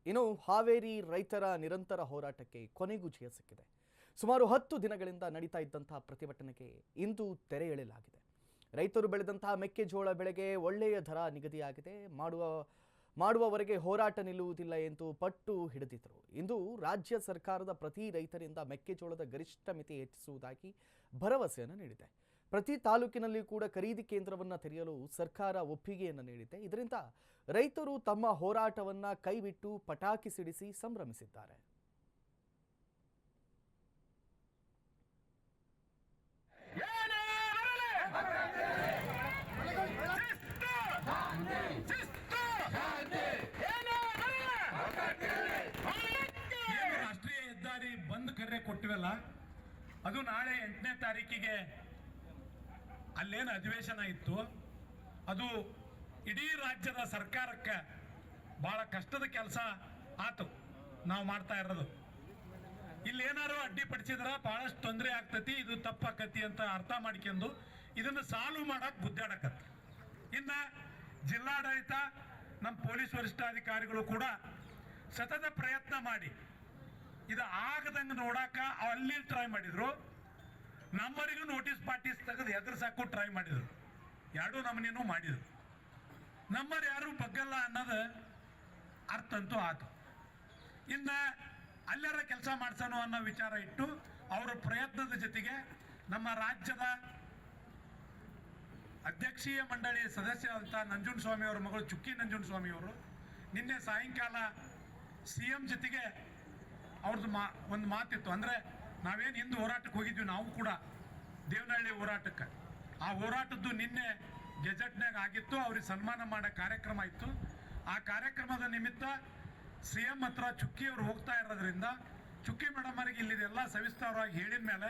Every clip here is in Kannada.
ಇನ್ನು ಹಾವೇರಿ ರೈತರ ನಿರಂತರ ಹೋರಾಟಕ್ಕೆ ಕೊನೆಗೂ ಜಯ ಸಿಕ್ಕಿದೆ. ಸುಮಾರು 10 ದಿನಗಳಿಂದ ನಡೀತಾ ಇದ್ದಂತಹ ಪ್ರತಿಭಟನೆಗೆ ಇಂದು ತೆರೆ ಎಳೆಯಲಾಗಿದೆ. ರೈತರು ಬೆಳೆದಂತಹ ಮೆಕ್ಕೆಜೋಳ ಬೆಳೆಗೆ ಒಳ್ಳೆಯ ದರ ನಿಗದಿಯಾಗಿದೆ. ಮಾಡುವವರೆಗೆ ಹೋರಾಟ ನಿಲ್ಲುವುದಿಲ್ಲ ಎಂದು ಪಟ್ಟು ಹಿಡಿದಿದ್ದರು. ಇಂದು ರಾಜ್ಯ ಸರ್ಕಾರದ ಪ್ರತಿ ರೈತರಿಂದ ಮೆಕ್ಕೆಜೋಳದ ಗರಿಷ್ಠ ಮಿತಿ ಹೆಚ್ಚಿಸುವುದಾಗಿ ಭರವಸೆಯನ್ನು ನೀಡಿದೆ. ಪ್ರತಿ ತಾಲೂಕಿನಲ್ಲಿ ಕೂಡ ಖರೀದಿ ಕೇಂದ್ರವನ್ನು ತೆರೆಯಲು ಸರ್ಕಾರ ಒಪ್ಪಿಗೆಯನ್ನು ನೀಡಿದೆ. ಇದರಿಂದ ರೈತರು ತಮ್ಮ ಹೋರಾಟವನ್ನು ಕೈಬಿಟ್ಟು ಪಟಾಕಿ ಸಿಡಿಸಿ ಸಂಭ್ರಮಿಸಿದ್ದಾರೆ. ರಾಷ್ಟ್ರೀಯ ಹೆದ್ದಾರಿ ಬಂದ್ ಕರೆ ಕೊಟ್ಟಿವಲ್ಲ, ಅದು ನಾಳೆ 8ನೇ ತಾರೀಕಿಗೆ ಅಲ್ಲೇನು ಅಧಿವೇಶನ ಇತ್ತು, ಅದು ಇಡೀ ರಾಜ್ಯದ ಸರ್ಕಾರಕ್ಕೆ ಬಹಳ ಕಷ್ಟದ ಕೆಲಸ ಆತು. ನಾವು ಮಾಡ್ತಾ ಇರೋದು ಇಲ್ಲೇನಾರು ಅಡ್ಡಿಪಡಿಸಿದ್ರೆ ಬಹಳಷ್ಟು ತೊಂದರೆ ಆಗ್ತತಿ, ಇದು ತಪ್ಪಾಕತಿ ಅಂತ ಅರ್ಥ ಮಾಡ್ಕೊಂಡು ಇದನ್ನು ಸಾಲ್ವ್ ಮಾಡಕ್ ಬುದ್ಧಾಡಕತ್ತ. ಇನ್ನ ಜಿಲ್ಲಾಡಳಿತ, ನಮ್ಮ ಪೊಲೀಸ್ ವರಿಷ್ಠಾಧಿಕಾರಿಗಳು ಕೂಡ ಸತತ ಪ್ರಯತ್ನ ಮಾಡಿ ಇದು ಆಗದಂಗೆ ನೋಡಾಕ ಅಲ್ಲಿ ಟ್ರೈ ಮಾಡಿದ್ರು. ನಮ್ಮವರಿಗೂ ನೋಟಿಸ್ ಪಾರ್ಟೀಸ್ ತೆಗೆದು ಎದುರಿಸಾಕು ಟ್ರೈ ಮಾಡಿದ್ರು. ಎರಡೂ ನಮನೇನು ಮಾಡಿದ್ರು. ನಮ್ಮರು ಯಾರು ಬಗ್ಗಲ್ಲ ಅನ್ನೋದು ಅರ್ಥ ಅಂತೂ ಆತು. ಇನ್ನ ಅಲ್ಲಾರ ಕೆಲಸ ಮಾಡ್ಸೋಣ ಅನ್ನೋ ವಿಚಾರ ಇಟ್ಟು ಅವರ ಪ್ರಯತ್ನದ ಜೊತೆಗೆ ನಮ್ಮ ರಾಜ್ಯದ ಅಧ್ಯಕ್ಷೀಯ ಮಂಡಳಿ ಸದಸ್ಯರಾದಂಥ ನಂಜುಂಡಸ್ವಾಮಿ ಅವರ ಮಗಳು ಚುಕ್ಕಿ ನಂಜುಂಡಸ್ವಾಮಿ ಅವರು ನಿನ್ನೆ ಸಾಯಂಕಾಲ CM ಜೊತೆಗೆ ಅವ್ರದ್ದು ಒಂದು ಮಾತಿತ್ತು. ಅಂದರೆ ನಾವೇನು ಹಿಂದೆ ಹೋರಾಟಕ್ಕೆ ಹೋಗಿದ್ವಿ, ನಾವು ಕೂಡ ದೇವನಹಳ್ಳಿ ಹೋರಾಟಕ್ಕೆ, ಆ ಹೋರಾಟದ್ದು ನಿನ್ನೆ ಗೆಜೆಟ್ನಾಗ ಆಗಿತ್ತು. ಅವ್ರಿಗೆ ಸನ್ಮಾನ ಮಾಡೋ ಕಾರ್ಯಕ್ರಮ ಇತ್ತು. ಆ ಕಾರ್ಯಕ್ರಮದ ನಿಮಿತ್ತ CM ಹತ್ರ ಚುಕ್ಕಿ ಅವರು ಹೋಗ್ತಾ ಇರೋದ್ರಿಂದ ಚುಕ್ಕಿ ಮೇಡಮ್ ಅವರಿಗೆ ಇಲ್ಲಿದೆಲ್ಲ ಸವಿಸ್ತಾರವಾಗಿ ಹೇಳಿದ ಮೇಲೆ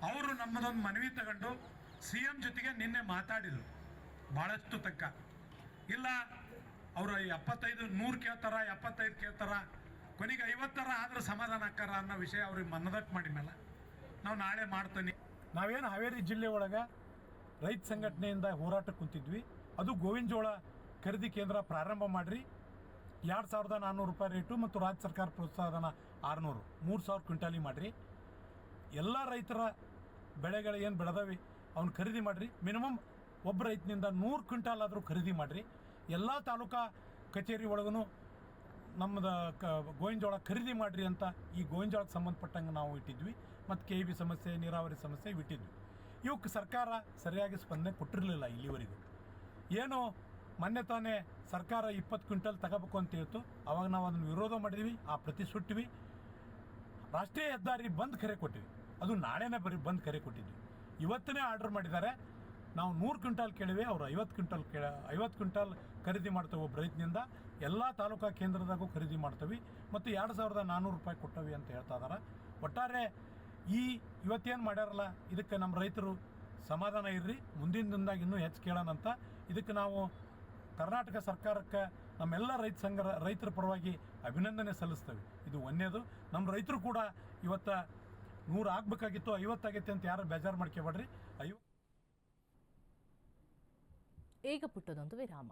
ಅವರು ನಮ್ಮದೊಂದು ಮನವಿ ತಗೊಂಡು CM ಜೊತೆಗೆ ನಿನ್ನೆ ಮಾತಾಡಿದರು. ಭಾಳಷ್ಟು ತಕ್ಕ ಇಲ್ಲ, ಅವರು 75 100 ಕೇಳ್ತಾರ, 75 ಕೇಳ್ತಾರ, ಕೊನೆಗೆ 50 ಆದ್ರೆ ಸಮಾಧಾನ ಆಕ್ಕಾರ ಅನ್ನೋ ವಿಷಯ ಅವ್ರಿಗೆ ಮನದಟ್ಟು ಮಾಡಿ ಮೇಲೆ ನಾವು ನಾಳೆ ಮಾಡ್ತೀನಿ. ನಾವೇನು ಹಾವೇರಿ ಜಿಲ್ಲೆ ಒಳಗೆ ರೈತ ಸಂಘಟನೆಯಿಂದ ಹೋರಾಟಕ್ಕೆ ಕುಂತಿದ್ವಿ. ಅದು ಗೋವಿನಜೋಳ ಖರೀದಿ ಕೇಂದ್ರ ಪ್ರಾರಂಭ ಮಾಡಿರಿ. 2400 ರೂಪಾಯಿ ರೇಟು ಮತ್ತು ರಾಜ್ಯ ಸರ್ಕಾರ ಪ್ರೋತ್ಸಾಹಧನ 600, 3000 ಕ್ವಿಂಟಾಲಿ ಮಾಡಿರಿ. ಎಲ್ಲ ರೈತರ ಬೆಳೆಗಳು ಏನು ಬೆಳೆದವಿ ಅವ್ನು ಖರೀದಿ ಮಾಡಿರಿ. ಮಿನಿಮಮ್ ಒಬ್ಬ ರೈತನಿಂದ 100 ಕ್ವಿಂಟಾಲ್ ಆದರೂ ಖರೀದಿ ಮಾಡಿರಿ. ಎಲ್ಲ ತಾಲೂಕಾ ಕಚೇರಿ ಒಳಗೂ ನಮ್ಮದು ಗೋವಿನಜೋಳ ಖರೀದಿ ಮಾಡಿರಿ ಅಂತ ಈ ಗೋವಿನಜೋಳಕ್ಕೆ ಸಂಬಂಧಪಟ್ಟಂಗೆ ನಾವು ಇಟ್ಟಿದ್ವಿ. ಮತ್ತು KEB ಸಮಸ್ಯೆ, ನೀರಾವರಿ ಸಮಸ್ಯೆ ಇಟ್ಟಿದ್ವಿ. ಇವಕ್ಕೆ ಸರ್ಕಾರ ಸರಿಯಾಗಿ ಸ್ಪಂದನೆ ಕೊಟ್ಟಿರಲಿಲ್ಲ ಇಲ್ಲಿವರೆಗೂ. ಏನು ಮೊನ್ನೆ ತಾನೇ ಸರ್ಕಾರ 20 ಕ್ವಿಂಟಲ್ ತಗೋಬೇಕು ಅಂತ ಹೇಳ್ತು. ಅವಾಗ ನಾವು ಅದನ್ನು ವಿರೋಧ ಮಾಡಿದ್ವಿ, ಆ ಪ್ರತಿ ಸುಟ್ಟಿವಿ. ರಾಷ್ಟ್ರೀಯ ಹೆದ್ದಾರಿ ಬಂದ್ ಕರೆ ಕೊಟ್ಟಿವಿ, ಅದು ನಾಳೆನೇ ಬಂದ್ ಕರೆ ಕೊಟ್ಟಿದ್ವಿ. ಇವತ್ತನೇ ಆರ್ಡರ್ ಮಾಡಿದ್ದಾರೆ. ನಾವು 100 ಕ್ವಿಂಟಾಲ್ ಕೇಳಿವಿ, ಅವರು 50 ಕ್ವಿಂಟಾಲ್ ಖರೀದಿ ಮಾಡ್ತೇವೆ ಒಬ್ಬ ರೈತನಿಂದ. ಎಲ್ಲ ತಾಲೂಕಾ ಕೇಂದ್ರದಾಗೂ ಖರೀದಿ ಮಾಡ್ತೀವಿ ಮತ್ತು 2400 ರೂಪಾಯಿ ಕೊಟ್ಟವಿ ಅಂತ ಹೇಳ್ತಾ ಇದ್ದಾರೆ. ಒಟ್ಟಾರೆ ಇವತ್ತೇನು ಮಾಡ್ಯಾರಲ್ಲ, ಇದಕ್ಕೆ ನಮ್ಮ ರೈತರು ಸಮಾಧಾನ ಇರ್ರಿ, ಮುಂದಿನ ದಿನದಾಗ ಇನ್ನೂ ಹೆಚ್ಚು ಕೇಳೋಣಂತ. ಇದಕ್ಕೆ ನಾವು ಕರ್ನಾಟಕ ಸರ್ಕಾರಕ್ಕೆ ನಮ್ಮೆಲ್ಲ ರೈತರ ಪರವಾಗಿ ಅಭಿನಂದನೆ ಸಲ್ಲಿಸ್ತೇವೆ. ಇದು ಒಂದೇದು. ನಮ್ಮ ರೈತರು ಕೂಡ ಇವತ್ತು 100 ಆಗಬೇಕಾಗಿತ್ತು, 50 ಆಗೈತೆ ಅಂತ ಯಾರು ಬೇಜಾರು ಮಾಡ್ಕೋಬೇಡ್ರಿ. ಈಗ ಪುಟ್ಟದೊಂದು ವಿರಾಮ.